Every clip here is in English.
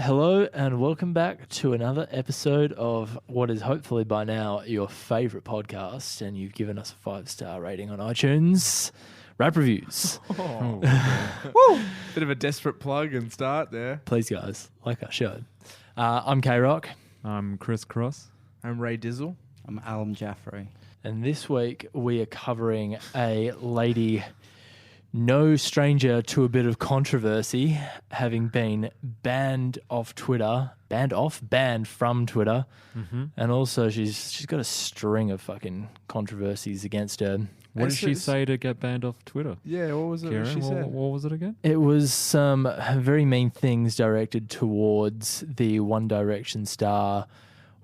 Hello and welcome back to another episode of what is hopefully by now your favourite podcast, and you've given us a 5-star rating on iTunes. Rap Reviews. Oh. Woo! Bit of a desperate plug and start there. Please, guys, like our show. I'm K-Rock. I'm Chris Cross. I'm Ray Dizzle. I'm Alam Jaffrey. And this week we are covering a lady no stranger to a bit of controversy, having been banned from Twitter, and also she's got a string of fucking controversies against her. What did she say to get banned off Twitter? Yeah, what was it Kieren, she said? What was it again? It was some very mean things directed towards the One Direction star.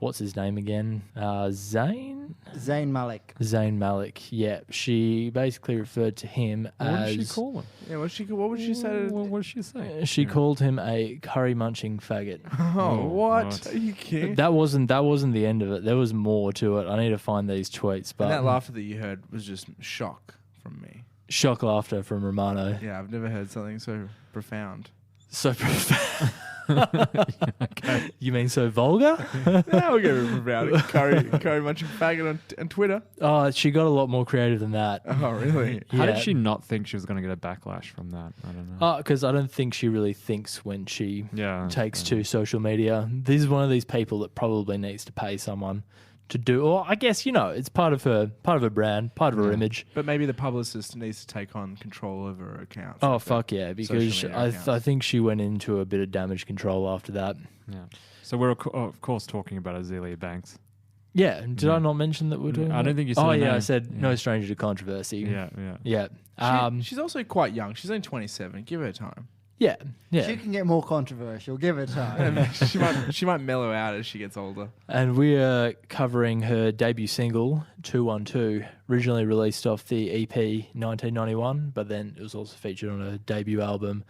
What's his name again? Zayn Malik. Zayn Malik. Yeah, she basically referred to him as. What did she call him? Yeah, what would she say? What did she say? She called him a curry munching faggot. Oh, what? what? Are you kidding? That wasn't the end of it. There was more to it. I need to find these tweets. But And that laughter that you heard was just shock from me. shock laughter from Romano. Yeah, I've never heard something so profound. So profound. Okay. You mean so vulgar? Now we'll get it profound. Curry munching faggot on Twitter. Oh, she got a lot more creative than that. Oh, really? How Yeah. did she not think she was going to get a backlash from that? I don't know. Because I don't think she really thinks when she takes yeah. to social media. This is one of these people that probably needs to pay someone to do, or I guess, it's part of her brand, part of her image. But maybe the publicist needs to take on control over her accounts. Oh, like fuck yeah, because social media I accounts. think she went into a bit of damage control after that. Yeah. So we're of course talking about Azealia Banks. Yeah, did I not mention that we're doing I don't think you said Oh, her yeah, I name. said Yeah. no stranger to controversy. Yeah. Yeah. She's also quite young. She's only 27. Give her time. Yeah. She can get more controversial. Give it time. she might mellow out as she gets older. And we are covering her debut single, 212, originally released off the EP 1991, but then it was also featured on her debut album,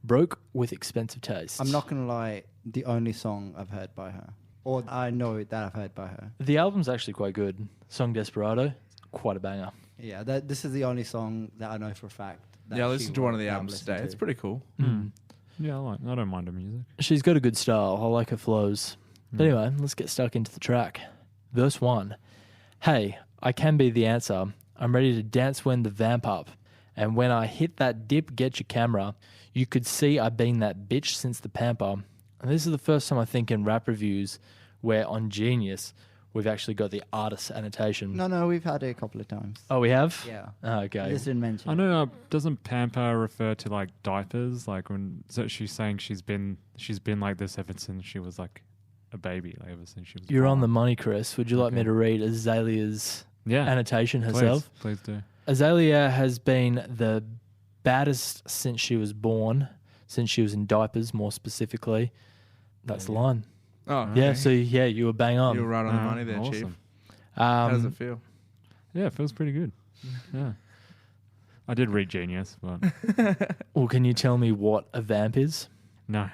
Broke with Expensive Taste. I'm not going to lie, the only song I've heard by her, or I know that I've heard by her. The album's actually quite good. Song Desperado, quite a banger. Yeah, this is the only song that I know for a fact. Yeah, I listened to one of the albums today. It's pretty cool. Yeah, I don't mind her music. She's got a good style. I like her flows. But anyway, let's get stuck into the track. Verse 1. Hey, I can be the answer. I'm ready to dance when the vamp up. And when I hit that dip, get your camera. You could see I've been that bitch since the pamper. And this is the first time I think in rap reviews where on Genius we've actually got the artist annotation. No, we've had it a couple of times. Oh, we have? Yeah. Oh, okay. I just didn't mention I it. know. Doesn't pamper refer to like diapers? Like so she's saying she's been like this ever since she was like a baby, like ever since she was. You're on born. the money, Chris. Would you like me to read Azalea's annotation herself? Please do. Azealia has been the baddest since she was born, since she was in diapers, more specifically. That's the line. Oh, Yeah, okay. so you were bang on. You were right on the money there, awesome. Chief. How does it feel? Yeah, it feels pretty good. Yeah. I did read Genius, but Well, can you tell me what a vamp is? no.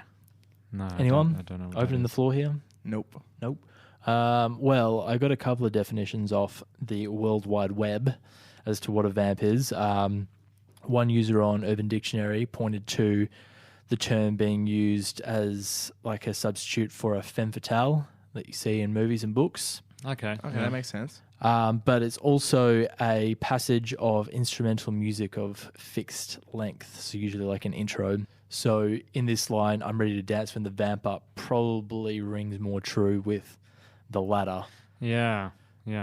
Anyone? I don't know. What Opening the floor here? Nope. Nope. Well, I got a couple of definitions off the World Wide Web as to what a vamp is. One user on Urban Dictionary pointed to the term being used as like a substitute for a femme fatale that you see in movies and books. Okay. Okay, that makes sense. But it's also a passage of instrumental music of fixed length, so usually like an intro. So in this line, I'm ready to dance when the vamp up probably rings more true with the latter. Yeah.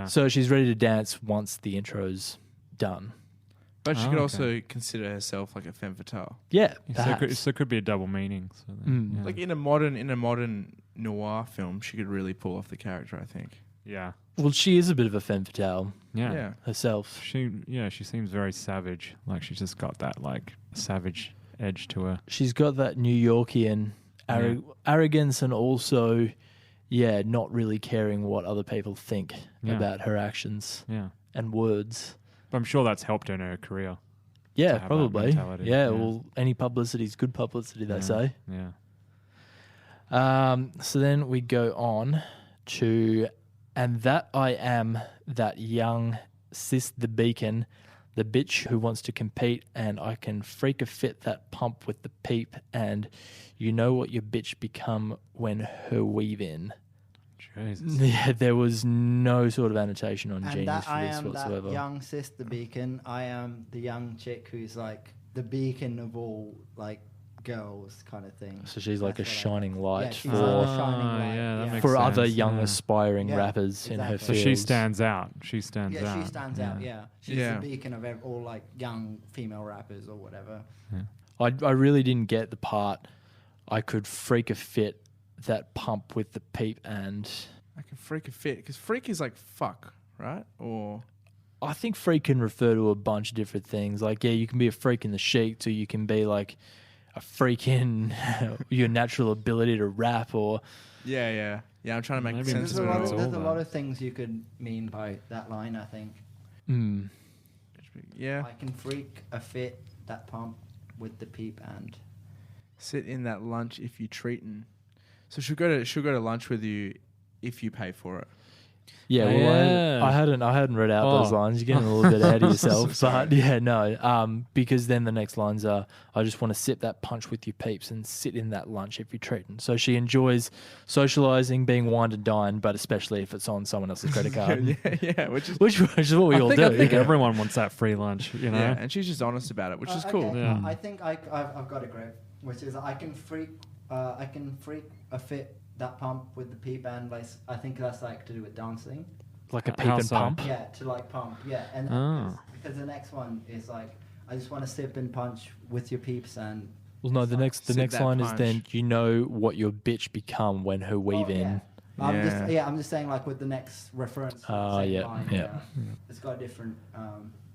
So she's ready to dance once the intro's done. But she Oh, could okay. also consider herself like a femme fatale. Yeah, So it could be a double meaning. So then, yeah. Like in a modern noir film, she could really pull off the character, I think. yeah. Well, she is a bit of a femme fatale Yeah. herself. She seems very savage. Like she's just got that like savage edge to her. She's got that New Yorkian arrogance and also, not really caring what other people think about her actions Yeah. and words. But I'm sure that's helped her in her career. Yeah, have that probably. mentality. Yeah, Yeah. well, any publicity is good publicity, they say. Yeah. So then we go on to, and that I am that young sis the beacon, the bitch who wants to compete, and I can freak a fit that pump with the peep, and you know what your bitch become when her weave in. Jesus. Yeah, there was no sort of annotation on And genius that for I this am whatsoever. that young sister beacon. I am the young chick who's like the beacon of all like girls kind of thing. So she's like That's a what I shining got. light Yeah, she's for like a shining light. yeah, that makes for sense. other young Yeah. aspiring Yeah, rappers in her exactly. So field. she stands out. She stands out. Yeah, she stands out. Yeah, she's Yeah. the beacon of all like young female rappers or whatever. I really didn't get the part. I could freak a fit that pump with the peep, and I can freak a fit because freak is like fuck, right? Or I think freak can refer to a bunch of different things. Like, yeah, you can be a freak in the sheets, or you can be like a freak in your natural ability to rap, or yeah. I'm trying to make Maybe sense There's of a it lot all. of, there's a that. lot of things you could mean by that line. I think Yeah, I can freak a fit that pump with the peep and. sit in that lunch if you treatin'. So she'll go to lunch with you if you pay for it. yeah. Well, Yeah. I hadn't read out those Oh. lines. You're getting a little bit ahead of yourself, Sorry. but yeah, no. Because then the next lines are, I just want to sip that punch with your peeps and sit in that lunch if you're treating. So she enjoys socializing, being wined and dined, but especially if it's on someone else's credit card, yeah, which is which is what we all I do. think everyone wants that free lunch, you know? yeah, and she's just honest about it, which is cool. Okay, Yeah. I think I've got a grip, which is I can freak a fit that pump with the peep and like I think that's like to do with dancing. Like a peep How and so? pump. Yeah, to like pump. Yeah, and Oh. because the next one is like I just want to sip and punch with your peeps and. Well, no, the next Sit that line is punch. then you know what your bitch become when her weave Oh, in. yeah. I'm just saying like with the next reference. Oh, same yeah, line, yeah. It's got a different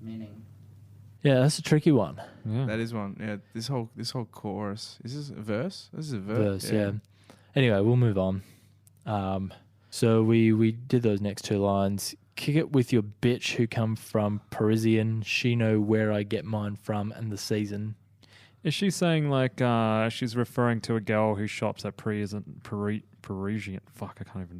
meaning. Yeah, that's a tricky one. Yeah. That is one. Yeah, this whole chorus. Is this a verse? This is a Verse, yeah. Anyway, we'll move on. So we did those next two lines. Kick it with your bitch who come from Parisian. She know where I get mine from and the season. Is she saying like she's referring to a girl who shops at Parisian? Fuck, I can't even. talk.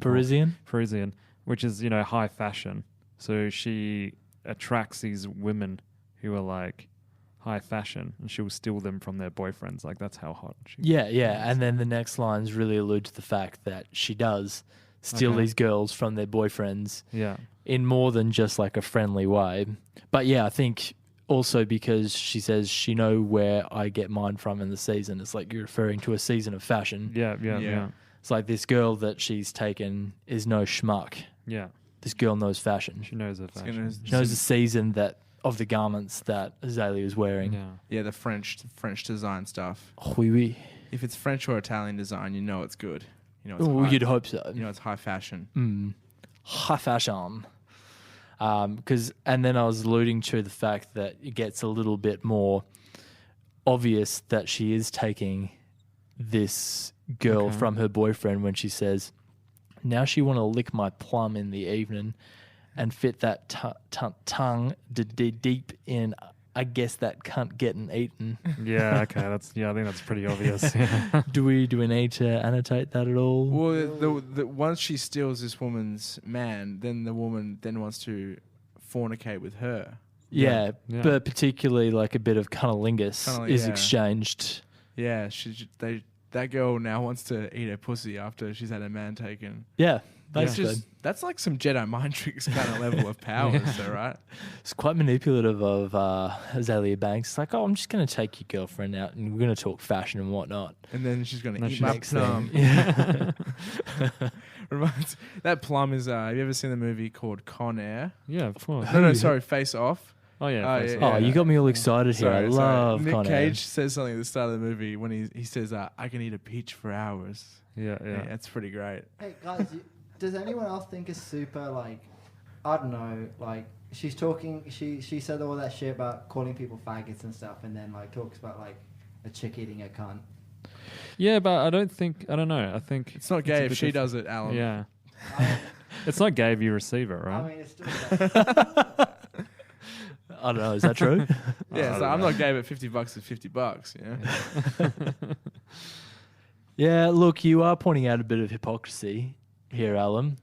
Parisian? Which is, you know, high fashion. So she attracts these women who are like high fashion, and she will steal them from their boyfriends. Like that's how hot she. Yeah. And then the next lines really allude to the fact that she does steal Okay. these girls from their boyfriends Yeah. in more than just like a friendly way. But yeah, I think also because she says she know where I get mine from in the season. It's like you're referring to a season of fashion. Yeah. It's like this girl that she's taken is no schmuck. Yeah. This girl knows fashion. She knows her It's fashion. gonna- She knows the season that of the garments that Azealia is wearing. Yeah. Yeah, the French design stuff. Oui, oui. If it's French or Italian design, you know it's good. You know it's Well, high, you'd hope so. you know it's high fashion. High fashion. And then I was alluding to the fact that it gets a little bit more obvious that she is taking this girl Okay. from her boyfriend when she says, now she want to lick my plum in the evening and fit that tongue deep in, I guess that cunt getting eaten. Yeah. Okay. I think that's pretty obvious. Yeah. Do we need to annotate that at all? Well, the once she steals this woman's man, then the woman then wants to fornicate with her. Yeah, Yeah. but particularly like a bit of cunnilingus Cunnilingus, is yeah. exchanged. Yeah, that girl now wants to eat her pussy after she's had her man taken. Yeah, That's basically. that's like some Jedi mind tricks kind of level of power, so right? It's quite manipulative of Azealia Banks. It's like, oh, I'm just going to take your girlfriend out and we're going to talk fashion and whatnot. And then she's gonna No, eat she's my Next plum. thing. Yeah. That plum is. Have you ever seen the movie called Con Air? Yeah. Of course. No, sorry, Face Off. Oh yeah. Oh, face yeah, off. Oh, you got me all excited here. I love Nick Con Air. Cage says something at the start of the movie when he says, "I can eat a peach for hours." Yeah. Yeah, that's pretty great. Hey guys, does anyone else think it's super like I don't know, like she's talking she said all that shit about calling people faggots and stuff and then like talks about like a chick eating a cunt. Yeah, but I don't know. I think It's not a gay if bit she different. does it, Alan. Yeah. I, It's not gay if you receive it, right? I mean it's still like, I don't know. Is that true? Yeah, I so don't I'm know. not gay, but $50 is $50. You know. Yeah, look, you are pointing out a bit of hypocrisy here, Alan.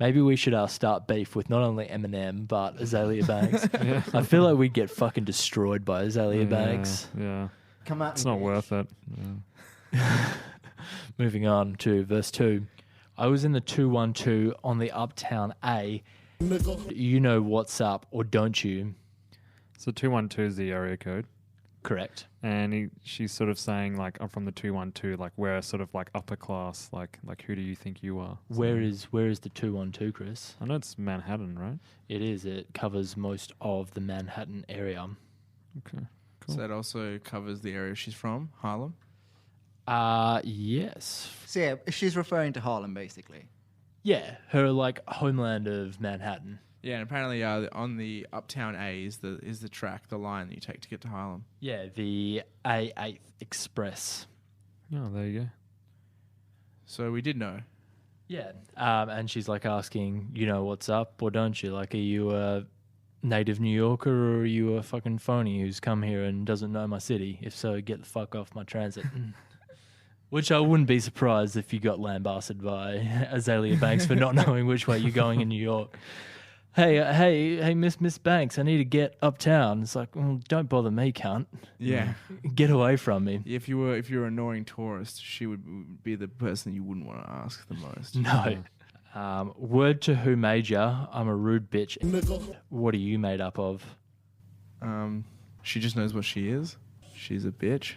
Maybe we should start beef with not only Eminem but Azealia Banks. I feel like we'd get fucking destroyed by Azealia Banks. Yeah. Come at It's me, not bitch. worth it. Yeah. Moving on to verse 2. I was in the 212 on the Uptown A. You know what's up, or don't you? So 212 is the area code. Correct. And she's sort of saying, like, I'm from the 212, like, we're sort of like upper class, like who do you think you are? Where is the 212, Chris? I know it's Manhattan, right? It is. It covers most of the Manhattan area. Okay, cool. So that also covers the area she's from, Harlem. Yes. So yeah, she's referring to Harlem basically. Yeah, her like homeland of Manhattan. Yeah, and apparently on the Uptown A is the track, the line that you take to get to Harlem. Yeah, the A8 Express. Oh, there you go. So we did know. Yeah, and she's like asking, you know what's up, or don't you? Like, are you a native New Yorker, or are you a fucking phony who's come here and doesn't know my city? If so, get the fuck off my transit. Which I wouldn't be surprised if you got lambasted by Azealia Banks for not knowing which way you're going in New York. Hey, Miss Banks, I need to get uptown. It's like, well, don't bother me, cunt. Yeah. Get away from me. If you were an annoying tourist, she would be the person you wouldn't want to ask the most. No. Word to who major, I'm a rude bitch. What are you made up of? She just knows what she is. She's a bitch.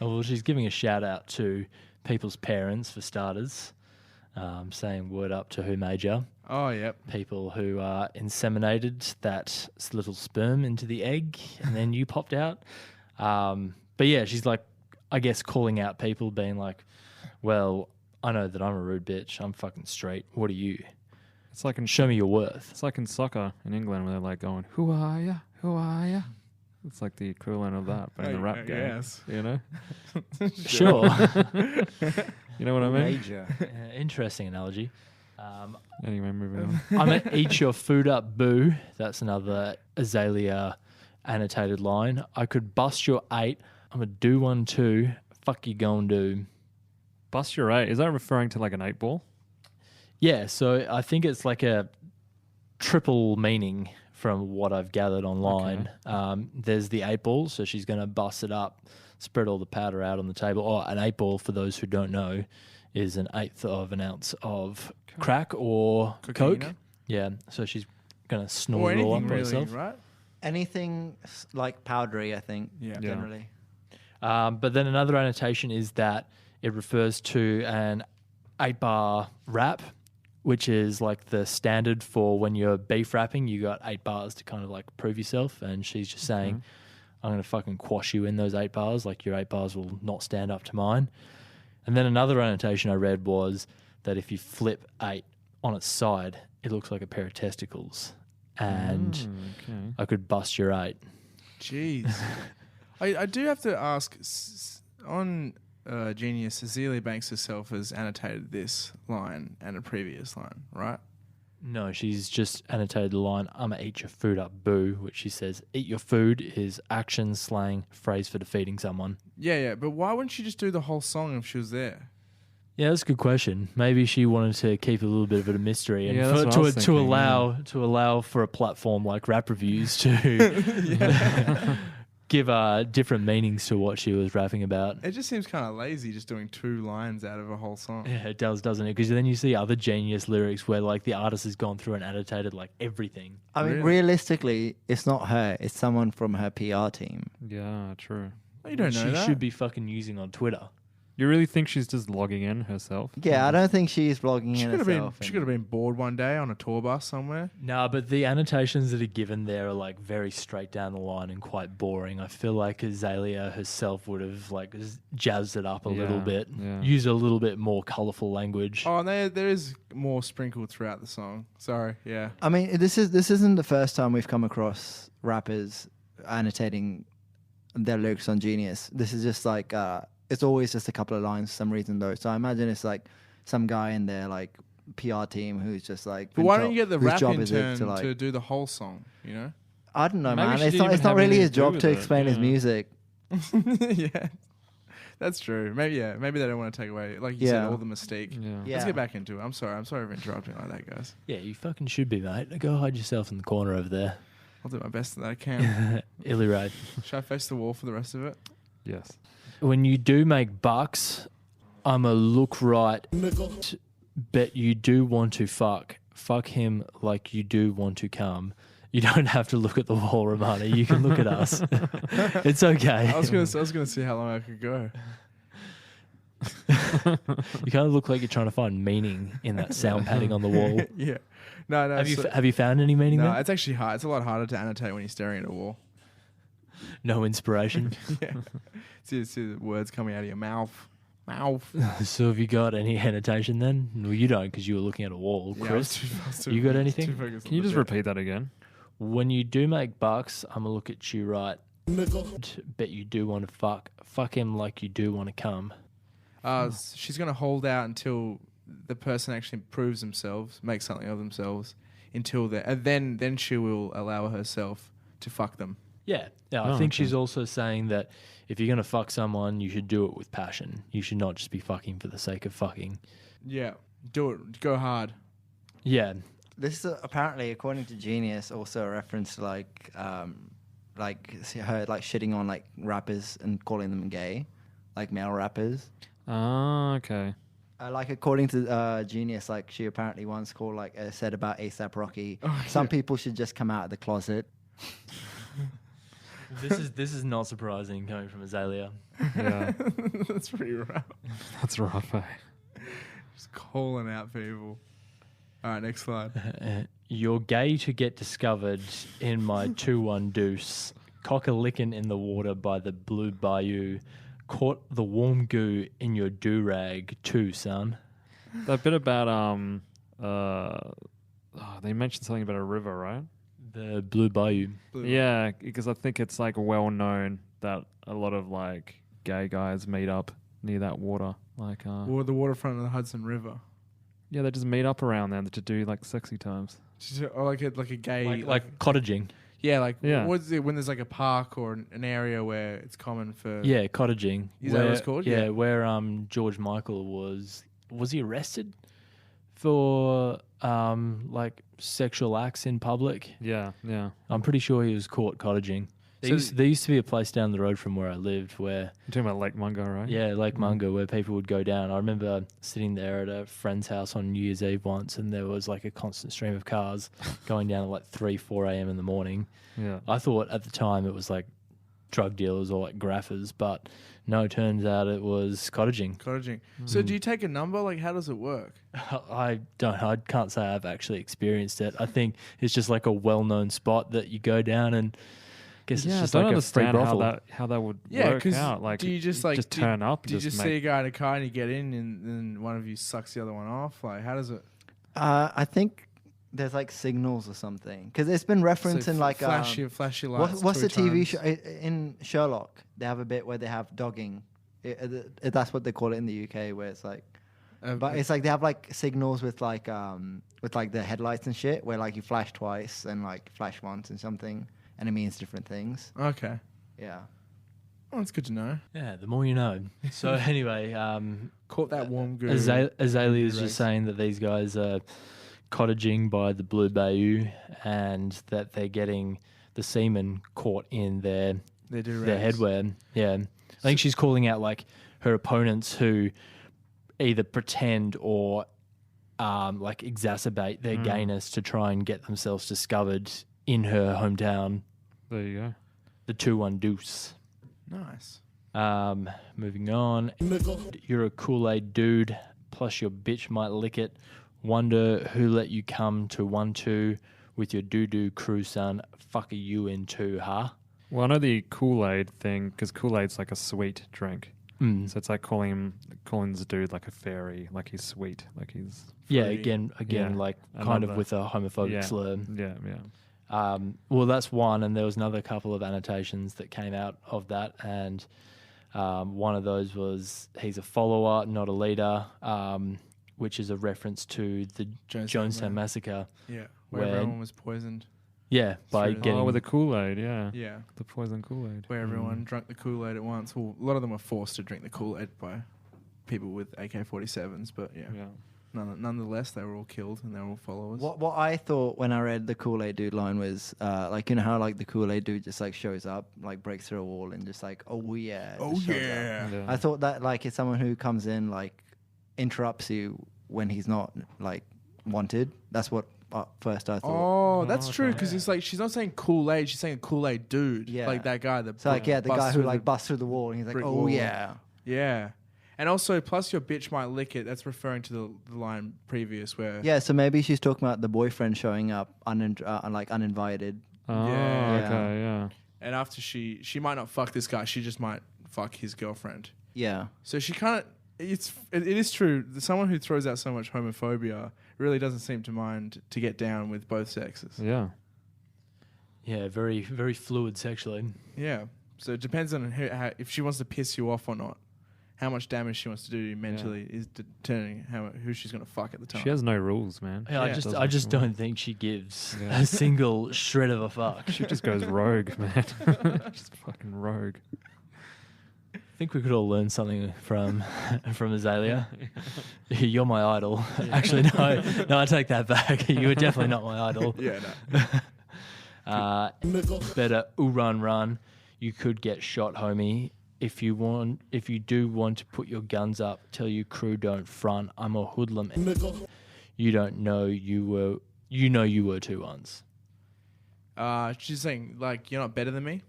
Well, she's giving a shout out to people's parents for starters, saying word up to who major. Oh, yep. People who inseminated that little sperm into the egg and then you popped out. But yeah, she's like, I guess, calling out people, being like, well, I know that I'm a rude bitch. I'm fucking straight. What are you? It's like in Show me your worth. It's like in soccer in England where they're like going, "Who are ya? Who are ya?" It's like the equivalent of that, but in the rap game. Yes. You know? Sure. You know what I mean? Major. Interesting analogy. Anyway, moving on. I'm going to eat your food up, boo. That's another Azealia annotated line. I could bust your 8. I'm going to do one too. Fuck you gon' do. Bust your 8. Is that referring to like an 8 ball? Yeah, so I think it's like a triple meaning from what I've gathered online. There's the 8 ball, so she's going to bust it up, spread all the powder out on the table. Oh, an 8 ball, for those who don't know, is 1/8 of an ounce of crack or Cocaine. coke. Yeah, so she's going to Or snort it all up anything by really, herself. right? Anything like powdery, I think. Yeah. Generally. But then another annotation is that it refers to an 8-bar wrap, which is like the standard for when you're beef wrapping. You got 8 bars to kind of like prove yourself. And she's just saying, I'm going to fucking quash you in those 8 bars. Like your 8 bars will not stand up to mine. And then another annotation I read was that if you flip 8 on its side, it looks like a pair of testicles. And Okay. I could bust your 8. Jeez. I do have to ask, on Genius, Azealia Banks herself has annotated this line and a previous line, right? No, she's just annotated the line, I'm going to eat your food up, boo, which she says, eat your food is action, slang, phrase for defeating someone. Yeah, but why wouldn't she just do the whole song if she was there? Yeah, that's a good question. Maybe she wanted to keep a little bit of it a mystery, and Yeah, that's what I was to thinking, allow for a platform like Rap Reviews to give different meanings to what she was rapping about. It just seems kind of lazy just doing 2 lines out of a whole song. Yeah, it does, doesn't it? Because then you see other Genius lyrics where like the artist has gone through and annotated like everything. I mean, Really? realistically, it's not her. It's someone from her PR team. Yeah, true. Oh, you don't know she that. should be fucking using on Twitter. You really think she's just logging in herself? Yeah, I don't think she's vlogging She in could have been. herself. She could have been bored one day on a tour bus somewhere. No, but the annotations that are given there are like very straight down the line and quite boring. I feel like Azealia herself would have like jazzed it up a little bit, used a little bit more colourful language. Oh, and there is more sprinkled throughout the song. Sorry, yeah. I mean, this isn't the first time we've come across rappers annotating their lyrics on Genius. This is just like it's always just a couple of lines for some reason though. So I imagine it's like some guy in their like PR team who's just like. But why don't you get the whose rap job is it intern to like, do the whole song? You know? I don't know, Maybe man. she It's didn't not even have really anything his to do job with to it, explain his yeah. music. Yeah. That's true. Maybe they don't want to take away, like you said, Yeah. all the mystique. Yeah. Yeah. Let's get back into it. I'm sorry for interrupting like that, guys. Yeah, you fucking should be, mate. Go hide yourself in the corner over there. I'll do my best that I can. Illy Ray. Should I face the wall for the rest of it? Yes. When you do make bucks, I'm a look right. Bet you do want to fuck. Fuck him like you do want to come. You don't have to look at the wall, Romana. You can look at us. It's okay. I was gonna see how long I could go. You kind of look like you're trying to find meaning in that sound padding on the wall. Yeah. No. Have you found any meaning No, there? it's actually hard. It's a lot harder to annotate when you're staring at a wall. No inspiration. Yeah. See the words coming out of your mouth. Mouth. So have you got any annotation then? No, you don't because you were looking at a wall. Yeah, Chris, I was too you got focused anything? on Can you the just bit. repeat that again? when you do make bucks, I'm going to look at you right. Bet you do want to fuck. Fuck him like you do want to come. She's going to hold out until the person actually proves themselves, makes something of themselves, and then she will allow herself to fuck them. Yeah. I think she's also saying that if you're going to fuck someone, you should do it with passion. You should not just be fucking for the sake of fucking. Yeah, do it. Go hard. Yeah. This is apparently, according to Genius, also a reference to her shitting on like rappers and calling them gay, like male rappers. Ah, okay. According to Genius, like she apparently once called said about A$AP Rocky, Oh, some yeah. people should just come out of the closet. This is not surprising coming from Azealia. Yeah. That's pretty rough. That's rough, eh? Just calling out people. All right, next slide. You're gay to get discovered in my 2-1 deuce. Cock a lickin' in the water by the blue bayou. Caught the warm goo in your do-rag too, son. That bit about they mentioned something about a river, right? The blue bayou. Yeah, because I think it's like well known that a lot of like gay guys meet up near that water. Like Or the waterfront of the Hudson River. yeah, they just meet up around there to do like sexy times. Or like a gay... Like cottaging. Yeah, Yeah. what's it when there's like a park or an area where it's common for... Yeah, cottaging. Is that what it's called? Yeah, Yeah. where George Michael was he arrested for like sexual acts in public? Yeah, yeah. I'm pretty sure he was caught cottaging. There used to be a place down the road from where I lived where You're talking about Lake Mungo, right? yeah, Lake Mungo, where people would go down. I remember sitting there at a friend's house on New Year's Eve once, and there was like a constant stream of cars going down at like 3-4 a.m. in the morning. Yeah. I thought at the time it was like drug dealers or like graffers, but no, it turns out it was cottaging. Cottaging. So do you take a number? Like, how does it work? I can't say I've actually experienced it. I think it's just like a well-known spot that you go down and guess it's Yeah, just I don't like a free understand brothel. how that would Yeah, work 'cause out. Like, do you just turn up? Do you just make, see a guy in a car and you get in and then one of you sucks the other one off? Like, how does it... I think there's like signals or something because it's been referenced So in like flash your lights. what's the 2 TV times? show in Sherlock? They have a bit where they have dogging. That's what they call it in the UK, where it's like, but it's like they have like signals with like the headlights and shit, where like you flash twice and like flash once and something, and it means different things. Okay. Yeah. Oh, that's good to know. Yeah, the more you know. So anyway, Caught that warm goo. Azalea is Race. just saying that these guys are cottaging by the Blue Bayou and that they're getting the semen caught in their They do their rags. headwear. Yeah. I think she's calling out like her opponents who either pretend or like exacerbate their gayness to try and get themselves discovered in her hometown, There you go. the 2-1 deuce. Nice. Moving on. You're a Kool-Aid dude, plus your bitch might lick it. Wonder who let you come to 1-2 with your doo-doo crew, son. Fuck are you into, huh? Well, I know the Kool-Aid thing because Kool-Aid's like a sweet drink. Mm. So it's like calling this dude like a fairy, like he's sweet, like he's Yeah, Fruity. again, Yeah, like I kind love of that. with a homophobic Yeah. slur. yeah. Well, that's one, and there was another couple of annotations that came out of that, and one of those was he's a follower, not a leader, which is a reference to the Jonestown Massacre. Yeah. Where When- everyone was poisoned. Yeah, by Through- getting with the Kool-Aid, yeah. Yeah, The poison Kool-Aid. where everyone drank the Kool-Aid at once. Well, a lot of them were forced to drink the Kool-Aid by people with AK-47s, but yeah. Yeah. Nonetheless, they were all killed and they were all followers. What I thought when I read the Kool-Aid dude line was like, you know how like the Kool-Aid dude just like shows up, like breaks through a wall and just like, oh yeah. Oh just shows up. yeah. Yeah. I thought that like it's someone who comes in like interrupts you when he's not like wanted. That's what first I thought. Oh, that's Oh, true okay. because it's like she's not saying Kool-Aid, she's saying a Kool-Aid dude. Yeah. Like that guy that So like yeah, the busts guy who through like the- busts through the wall and he's like, brick oh wall. yeah. Yeah. And also, plus your bitch might lick it. That's referring to the line previous where Yeah, so maybe she's talking about the boyfriend showing up like uninvited. Oh, Yeah. okay, yeah. and after she might not fuck this guy, she just might fuck his girlfriend. Yeah. So she kind of it is true. Someone who throws out so much homophobia really doesn't seem to mind to get down with both sexes. Yeah. Yeah, very, very fluid sexually. Yeah. So it depends on how, if she wants to piss you off or not. How much damage she wants to do to you mentally is determining who she's going to fuck at the time. She has no rules, man. Yeah, Yeah. I just don't think she gives Yeah. a single shred of a fuck. She just goes rogue, man. Just fucking rogue. I think we could all learn something from Azealia. You're my idol. Actually, no, I take that back. You were definitely not my idol. Yeah, no. Better run. You could get shot, homie. If you do want to put your guns up, tell your crew don't front. I'm a hoodlum. You don't know you were two ones. She's saying, like, you're not better than me.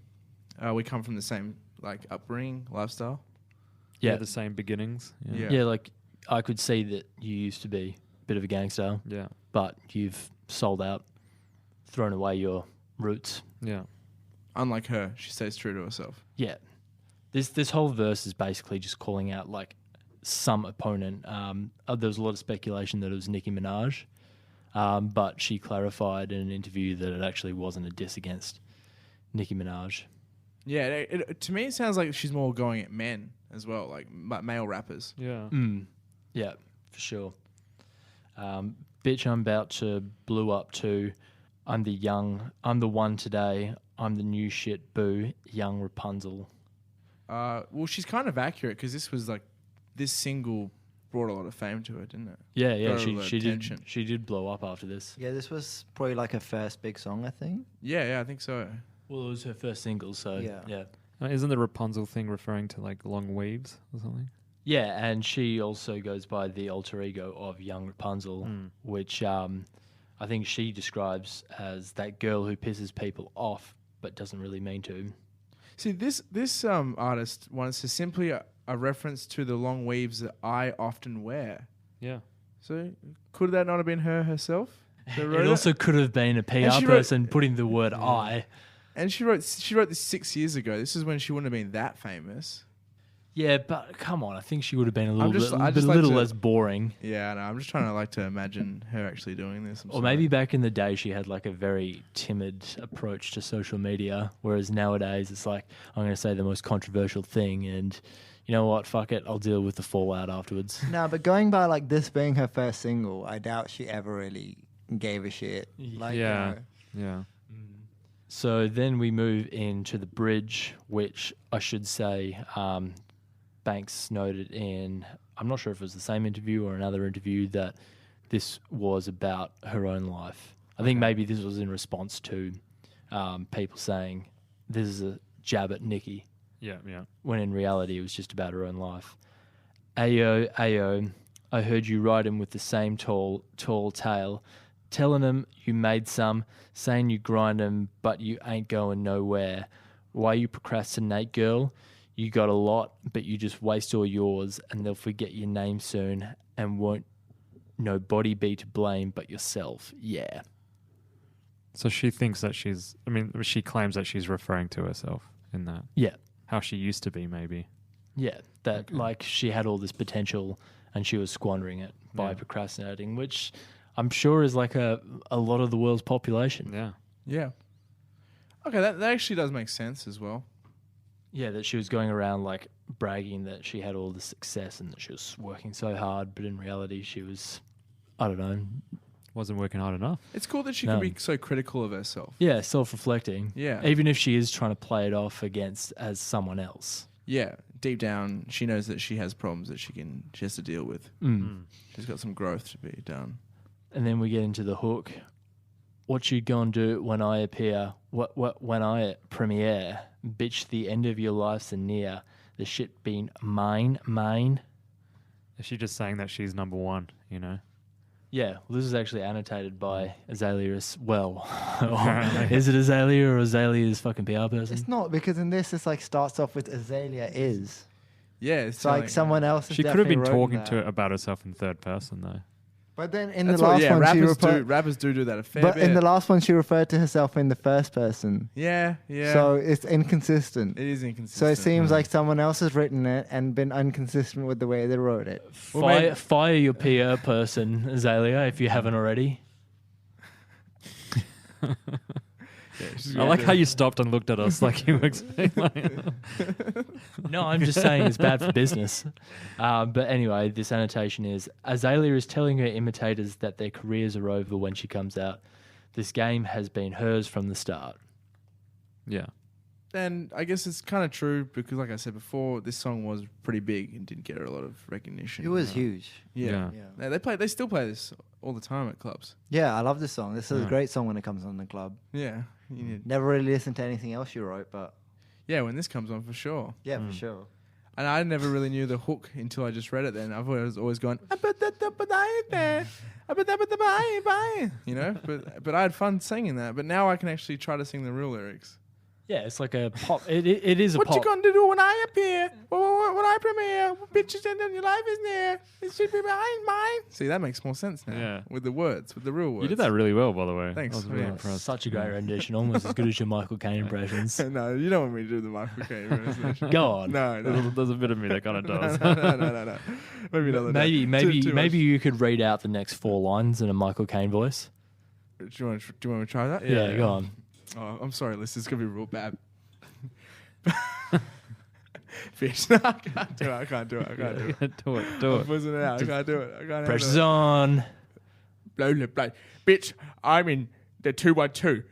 We come from the same, like, upbringing, lifestyle. Yeah, The same beginnings. Yeah. yeah. Like I could see that you used to be a bit of a gangster, Yeah. but you've sold out, thrown away your roots. Yeah. Unlike her, she stays true to herself. Yeah. This whole verse is basically just calling out like some opponent. There was a lot of speculation that it was Nicki Minaj, but she clarified in an interview that it actually wasn't a diss against Nicki Minaj. Yeah, to me it sounds like she's more going at men as well, like male rappers. Yeah. Yeah, for sure. Bitch, I'm about to blew up too. I'm the one today. I'm the new shit, boo, young Rapunzel. Well, she's kind of accurate because this single brought a lot of fame to it, didn't it? Yeah, Got a lot of she attention. did blow up after this. Yeah, this was probably like her first big song, I think. Yeah, I think so. Well, it was her first single, so Yeah. Isn't the Rapunzel thing referring to like long weaves or something? Yeah, and she also goes by the alter ego of young Rapunzel, which I think she describes as that girl who pisses people off but doesn't really mean to. See, this artist wants to simply a reference to the long weaves that I often wear. Yeah. So could that not have been her herself? that wrote It also could have been a PR she wrote- person putting the word I. And she wrote this 6 years ago. This is when she wouldn't have been that famous. Yeah, but come on, I think she would have been a I little just like little to- less boring. Yeah, no, I'm just trying to imagine her actually doing this. I'm Or sorry. maybe back in the day she had like a very timid approach to social media, whereas nowadays it's like, I'm going to say the most controversial thing and you know what, fuck it, I'll deal with the fallout afterwards. No, but going by like this being her first single, I doubt she ever really gave a shit. Like, Yeah. you know, Yeah. So then we move into the bridge, which I should say Banks noted in, I'm not sure if it was the same interview or another interview, that this was about her own life. I think maybe this was in response to people saying this is a jab at Nicki, Yeah. Yeah. when in reality it was just about her own life. Ayo, ayo, I heard you riding with the same tall tail, telling them you made some, saying you grind them, but you ain't going nowhere. Why you procrastinate, girl? You got a lot, but you just waste all yours, and they'll forget your name soon, and won't nobody be to blame but yourself. Yeah. So she thinks that she claims that she's referring to herself in that. Yeah. How she used to be, maybe. Yeah. That, like, she had all this potential, and she was squandering it by Yeah. procrastinating, which I'm sure is like a lot of the world's population. Yeah. Yeah. Okay, that actually does make sense as well. Yeah, that she was going around like bragging that she had all the success and that she was working so hard, but in reality she was, I don't know, Wasn't working hard enough. It's cool that she No. can be so critical of herself. Yeah, self-reflecting. Yeah. Even if she is trying to play it off against as someone else. Yeah. Deep down, she knows that she has problems that she has to deal with. She's got some growth to be done. And then we get into the hook. What you gonna do when I appear? What when I premiere? Bitch, the end of your life's a near. The shit been mine. Is she just saying that she's number one, you know? Yeah, well, this is actually annotated by Azealia as well. Apparently. Is it Azealia or Azalia's fucking PR person? It's not, because in this it's like starts off with Azealia is. Yeah. It's like someone else. She could have been talking to about herself in third person, though. But then in That's the last one, she rappers do that a fair But bit. in the last one, she referred to herself in the first person. Yeah. So it's inconsistent. It is inconsistent. So it seems like someone else has written it and been inconsistent with the way they wrote it. Fire your PR person, Azealia, if you haven't already. I like how you stopped and looked at us like you were explaining. No, I'm just saying it's bad for business. But anyway, this annotation is Azealia is telling her imitators that their careers are over when she comes out. This game has been hers from the start. Yeah. And I guess it's kind of true because, like I said before, this song was pretty big and didn't get a lot of recognition. It was huge. Yeah. Yeah. They still play this all the time at clubs. Yeah, I love this song. This is a Yeah. great song when it comes on the club. Yeah. You need, Never really listened to anything else you wrote, but yeah, when this comes on for sure. yeah, for sure. And I never really knew the hook until I just read it then. I've always gone, you know, but I had fun singing that. But now I can actually try to sing the real lyrics. Yeah, it's like a pop. It is a What pop. you gonna do when I appear? When I premiere? Bitches and your life is near. It should be behind mine. See, that makes more sense now. Yeah. With the words, with the real words. You did that really well, by the way. Thanks. I was really Yeah. impressed. Such a great rendition, almost as good as your Michael Caine impressions. No, you don't want me to do the Michael Caine impersonation. Go on. No. There's a bit of me that kind of does. No. Maybe another day. Maybe you could read out the next 4 lines in a Michael Caine voice. Do you want to try that? Yeah, go on. Oh, I'm sorry, Liz. This is gonna be real bad. Fish. No, I can't do it. do it. I'm pussing it out. I can't do it. I can't Pressure's handle on. it. Blow. Bitch, I'm in the 212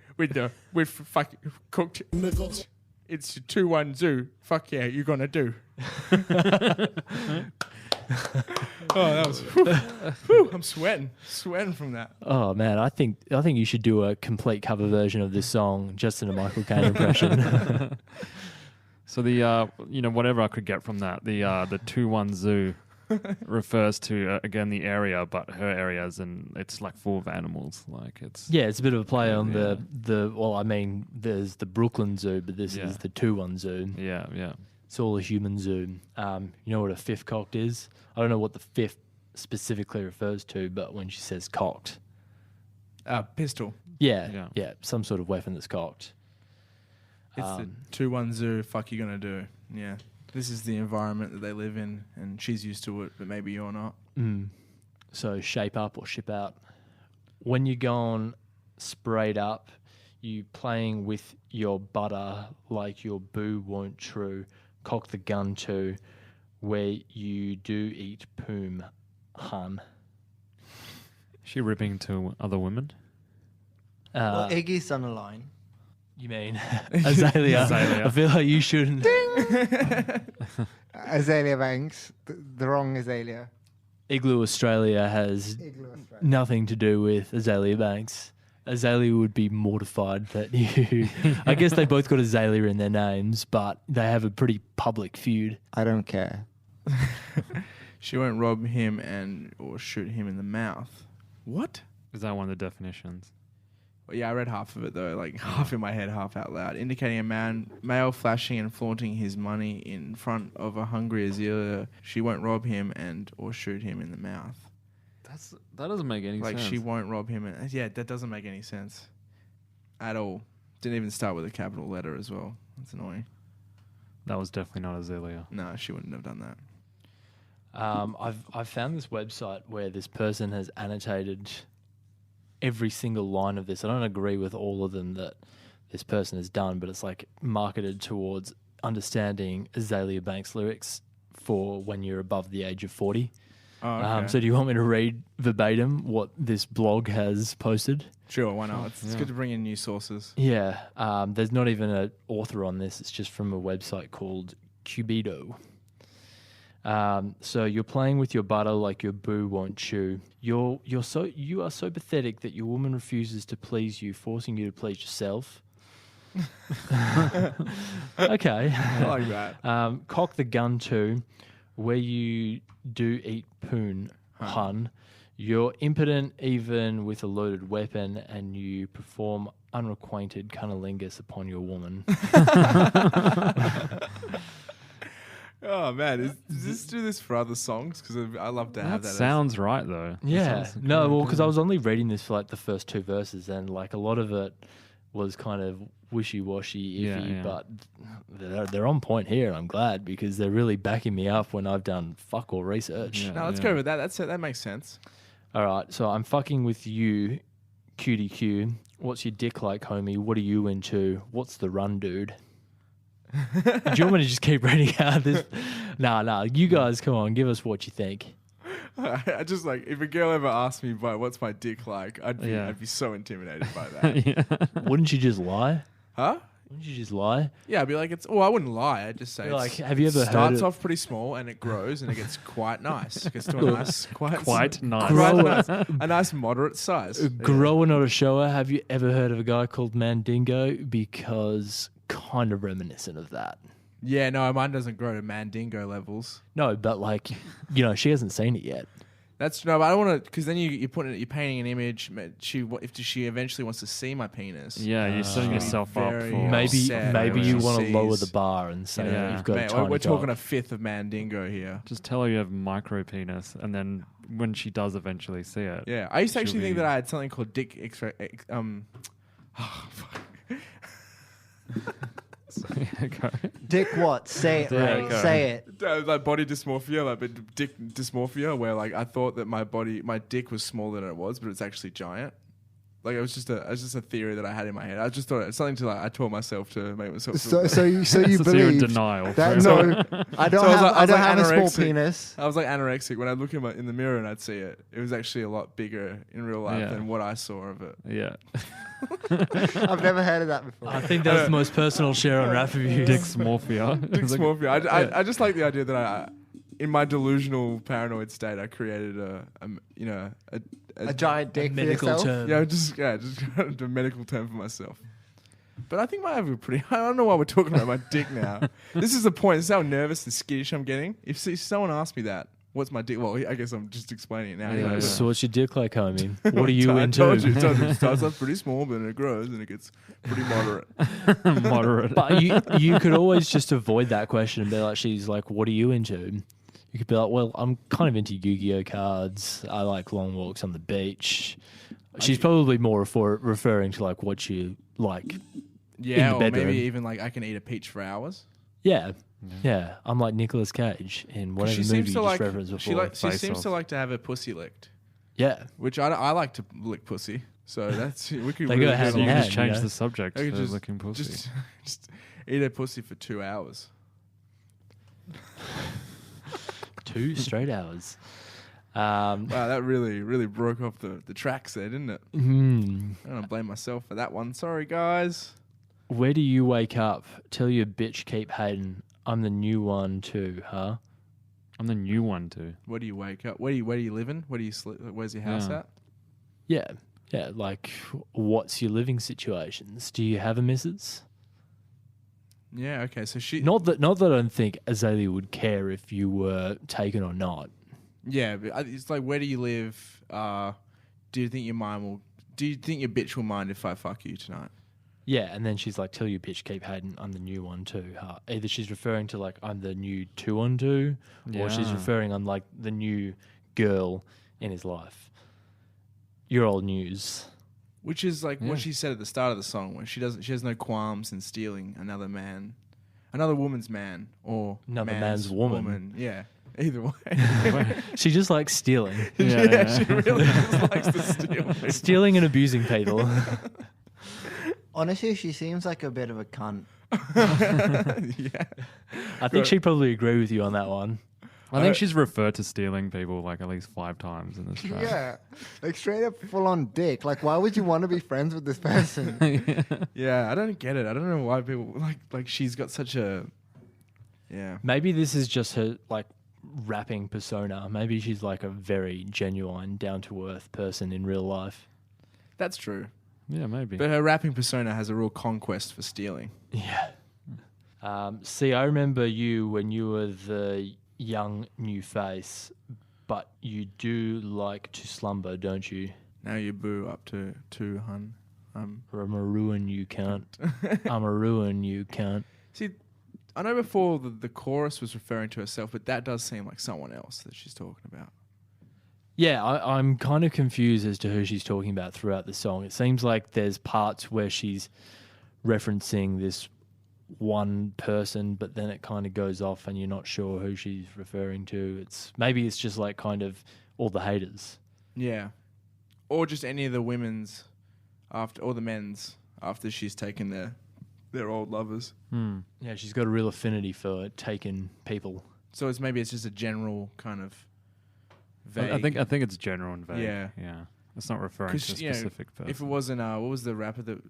with fucking cooked. It's 2-1 zoo. Fuck yeah, you gonna do. Oh, that was. Whew, I'm sweating from that. Oh man, I think you should do a complete cover version of this song just in a Michael Caine impression. So the whatever I could get from that, the 2-1 zoo refers to again the area, but her areas, and it's like full of animals. Like it's Yeah, it's a bit of a play on there's the Brooklyn Zoo, but this is the 2-1 Zoo. yeah. It's all a human zoo. You know what a fifth cocked is? I don't know what the fifth specifically refers to, but when she says cocked. Pistol. Yeah, some sort of weapon that's cocked. It's the 2-1 zoo. Fuck you gonna do? Yeah. This is the environment that they live in, and she's used to it, but maybe you're not. So shape up or ship out. When you're gone sprayed up, you playing with your butter like your boo won't true. Cock the gun too, where you do eat poom, hun. She ripping to other women. Well, Iggy's on the line. You mean Azealia? Azealia. I feel like you shouldn't. Azealia Banks, the wrong Azealia. Igloo Australia has nothing to do with Azealia Banks. Azealia would be mortified that you... I guess they both got Azealia in their names, but they have a pretty public feud. I don't care. She won't rob him or shoot him in the mouth. What? Is that one of the definitions? Well, yeah, I read half of it though, like half in my head, half out loud, indicating a male flashing and flaunting his money in front of a hungry Azealia. She won't rob him or shoot him in the mouth. That doesn't make any sense. Like she won't rob him. Yeah, that doesn't make any sense at all. Didn't even start with a capital letter as well. That's annoying. That was definitely not Azealia. No, she wouldn't have done that. I've found this website where this person has annotated every single line of this. I don't agree with all of them that this person has done, but it's like marketed towards understanding Azealia Banks lyrics for when you're above the age of 40. Oh, okay. So do you want me to read verbatim what this blog has posted? Sure, why not? It's Yeah. good to bring in new sources. Yeah. There's not even an author on this. It's just from a website called Cubido. So you're playing with your butter like your boo won't chew. You are so pathetic that your woman refuses to please you, forcing you to please yourself. Okay. I like that. Cock the gun too, where you do eat poon, hun. You're impotent even with a loaded weapon, and you perform unrequited cunnilingus upon your woman. Oh man, does this do this for other songs? Because I love to have That that. sounds right though. That Yeah. sounds No, good. well, because I was only reading this for like the first 2 verses, and like a lot of it was kind of wishy-washy, iffy, Yeah. but they're on point here, and I'm glad because they're really backing me up when I've done fuck all research. Yeah. No, let's go with that. That makes sense. All right, so I'm fucking with you, cutie Q. What's your dick like, homie? What are you into? What's the run, dude? Do you want me to just keep reading out this? Nah. You guys, come on, give us what you think. I just like if a girl ever asked me, what's my dick like? I'd be so intimidated by that. Yeah. Wouldn't you just lie? Huh? Wouldn't you just lie? Yeah, I'd be like, I wouldn't lie. I'd just say, Be like, it's- have you ever it heard starts it- off pretty small and it grows and it gets quite nice. It gets to a nice, Quite nice. a nice moderate size. Grower, not a shower. Have you ever heard of a guy called Mandingo? Because kind of reminiscent of that. Yeah, no, mine doesn't grow to Mandingo levels. No, but like, she hasn't seen it yet. That's no, but I don't want to because then you're painting an image. If she eventually wants to see my penis, Yeah, you're setting She'll be yourself up very for Maybe you she want to lower sees- the bar and say Yeah. you've got a Mate, tiny we're talking cock. a fifth of Mandingo here. Just tell her you have micro penis, and then when she does eventually see it, Yeah, I used to She'll actually think be- that I had something called dick X-ray. Go. Dick what? Say it, Yeah, Ray. go. Say it. Like body dysmorphia, like but dick dysmorphia, where like I thought that my dick was smaller than it was, but it's actually giant. Like it was just a theory that I had in my head. I just thought it's something to like I taught myself to make myself. Feel So you So you're in believe denial. that? So- No, I don't So I was have. like- I don't I have was a like small anorexic. penis. I was like anorexic when I look in the mirror and I'd see it. It was actually a lot bigger in real life Yeah. than what I saw of it. Yeah. I've never heard of that before. I think that's the most personal share on Rap Reviews. Dysmorphia. Dick It's like- dysmorphia. I just like the idea that I in my delusional paranoid state, I created a giant dick for medical yourself. term. just a medical term for myself. But I think I have a pretty. I don't know why we're talking about my dick now. This is the point. This is how nervous and skittish I'm getting. If someone asked me that, what's my dick? Well, I guess I'm just explaining it now. Yeah, Anyway, yeah. So what's your dick like, homie? What are you I into? told you, it starts off pretty small, but then it grows and it gets pretty moderate. Moderate. But you could always just avoid that question and be like, she's like, what are you into? You could be like, well, I'm kind of into Yu-Gi-Oh cards. I like long walks on the beach. She's probably more referring to like what you like. Yeah, the or bedroom. maybe even like I can eat a peach for hours. Yeah. Yeah. I'm like Nicolas Cage in 'Cause whatever she movie seems you to just like. referenced before. She Face seems Off. to like to have her pussy licked, Yeah. which I like to lick pussy. So that's we could They really go get hand So in you along. can hand, just change you know? the subject I could to just- licking pussy. Just eat a pussy for 2 hours. 2 straight hours. Wow, that really broke off the tracks there, didn't it? Hmm. I don't blame myself for that one. Sorry, guys. Where do you wake up? Tell your bitch keep hating. I'm the new one too, huh? I'm the new one too. Where do you wake up? Where do you living? Where do you sleep? Where's your house Yeah. at? Yeah. Yeah. Like, what's your living situations? Do you have a missus? Yeah. Okay. So she. Not that I don't think Azealia would care if you were taken or not. Yeah. But it's like, where do you live? Do you think your bitch will mind if I fuck you tonight? Yeah, and then she's like, tell your bitch keep hating, I'm the new one too. Huh? Either she's referring to like, I'm the new 2-on-2, or she's Yeah. referring I'm like the new girl in his life. You're old news. Which is like Yeah. what she said at the start of the song, where she has no qualms in stealing another woman's man, or Another man's woman. Yeah. Either way. She just likes stealing. Yeah, she really just likes to steal. people. Stealing and abusing people. Honestly, she seems like a bit of a cunt. Yeah. I think she'd probably agree with you on that one. I think she's referred to stealing people like at least 5 times in this track. Yeah, like straight up full on dick. Like, why would you want to be friends with this person? Yeah, I don't get it. I don't know why people like she's got such a Maybe this is just her like rapping persona. Maybe she's like a very genuine, down to earth person in real life. That's true. Yeah, maybe. But her rapping persona has a real conquest for stealing. Yeah. See, I remember you when you were the young new face, but you do like to slumber, don't you? Now you boo up to 2, hun. I'm a ruin you cunt. I'm a ruin you cunt. See, I know before the chorus was referring to herself, but that does seem like someone else that she's talking about. Yeah, I'm kind of confused as to who she's talking about throughout the song. It seems like there's parts where she's referencing this one person, but then it kind of goes off and you're not sure who she's referring to. Maybe it's just like kind of all the haters. Yeah. Or just any of the women's or the men's after she's taken their old lovers. Yeah, she's got a real affinity for taking people. So maybe it's just a general kind of vague. I think it's general and vague. Yeah. It's not referring to a specific person. If it wasn't, what was the rapper that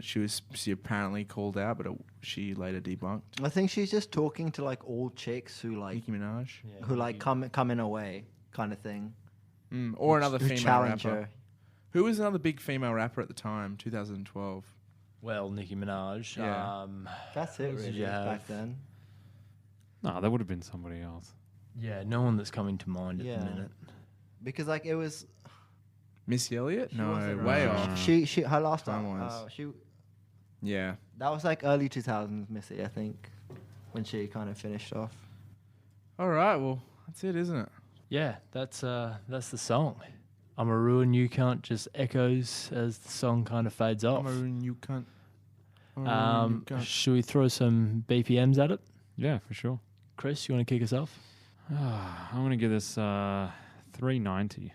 she apparently called out, but she later debunked? I think she's just talking to like old chicks who like Nicki Minaj, who like come in a way kind of thing. Or another Who female challenge rapper. her. Who was another big female rapper at the time, 2012? Well, Nicki Minaj. Yeah. That's it, Who did really. you have? Back then. No, that would have been somebody else. Yeah, no one that's coming to mind at the minute. Because like it was. Missy Elliott? No, wasn't way right. off. She her last Time time was. Yeah. that was like early 2000s Missy, I think, when she kind of finished off. All right, well, that's it, isn't it? Yeah, that's the song. I'm a ruin you cunt just echoes as the song kind of fades off. I'm a ruin you cunt. I'm a ruin you cunt. Should we throw some BPMs at it? Yeah, for sure. Chris, you want to kick us off? I'm going to give this 390.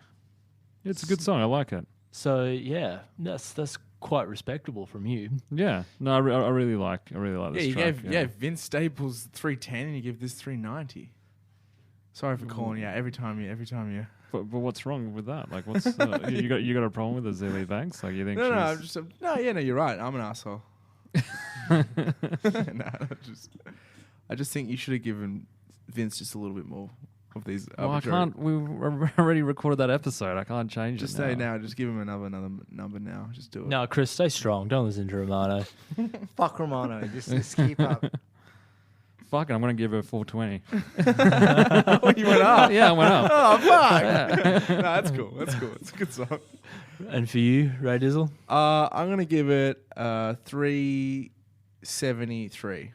It's a good song. I like it. So yeah, that's quite respectable from you. Yeah. No, I really like this You track. gave Vince Staples 310 and you give this 390. Sorry for calling you out every time you. But what's wrong with that? Like, what's you got a problem with Azealia Banks? Like, you think you're right. I'm an asshole. I just think you should have given Vince just a little bit more of these. Well, I can't. We already recorded that episode. I can't change Just it. say now. Just give him another number now. Just do it. No, Chris, stay strong. Don't listen to Romano. Fuck Romano, just keep up. Fuck it, I'm going to give her 420. You went up. Yeah, I went up. Oh fuck! No, that's cool. That's cool. It's a good song. And for you, Ray Dizzle? I'm gonna give it 373.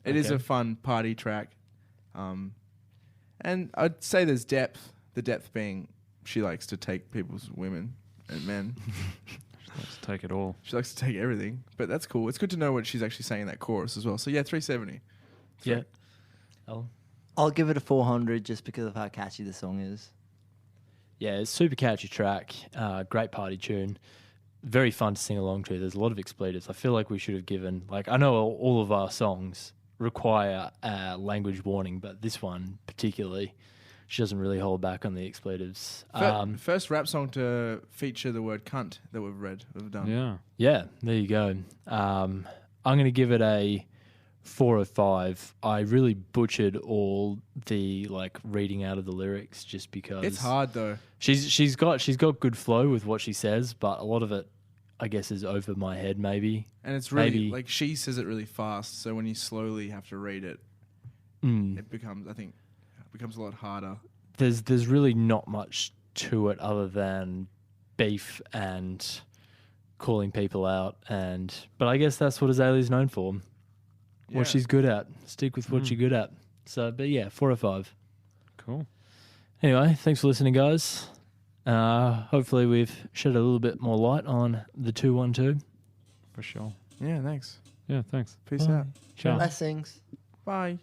It is Okay. a fun party track, and I'd say there's depth. The depth being she likes to take people's women and men. Let's take it all. She likes to take everything, but that's cool. It's good to know what she's actually saying in that chorus as well. So yeah, 370. Yeah. Oh. I'll give it a 400 just because of how catchy the song is. Yeah, it's a super catchy track. Great party tune. Very fun to sing along to. There's a lot of expletives. I feel like we should have given, like, I know all of our songs require a language warning, but this one particularly, she doesn't really hold back on the expletives. First rap song to feature the word cunt that we've done. Yeah. Yeah, there you go. I'm going to give it a 4 or 5. I really butchered all the like reading out of the lyrics just because It's hard though. She's got good flow with what she says, but a lot of it, I guess, is over my head maybe. And it's really Maybe. like she says it really fast, so when you slowly have to read it, it becomes a lot harder. There's really not much to it other than beef and calling people out, but I guess that's what Azalea's known for. Yeah. What she's good at. Stick with what you're good at. So, but yeah, 4 or 5. Cool. Anyway, thanks for listening, guys. Hopefully we've shed a little bit more light on the 212. For sure. Yeah, thanks. Yeah, thanks. Peace out. Ciao. Blessings. Bye.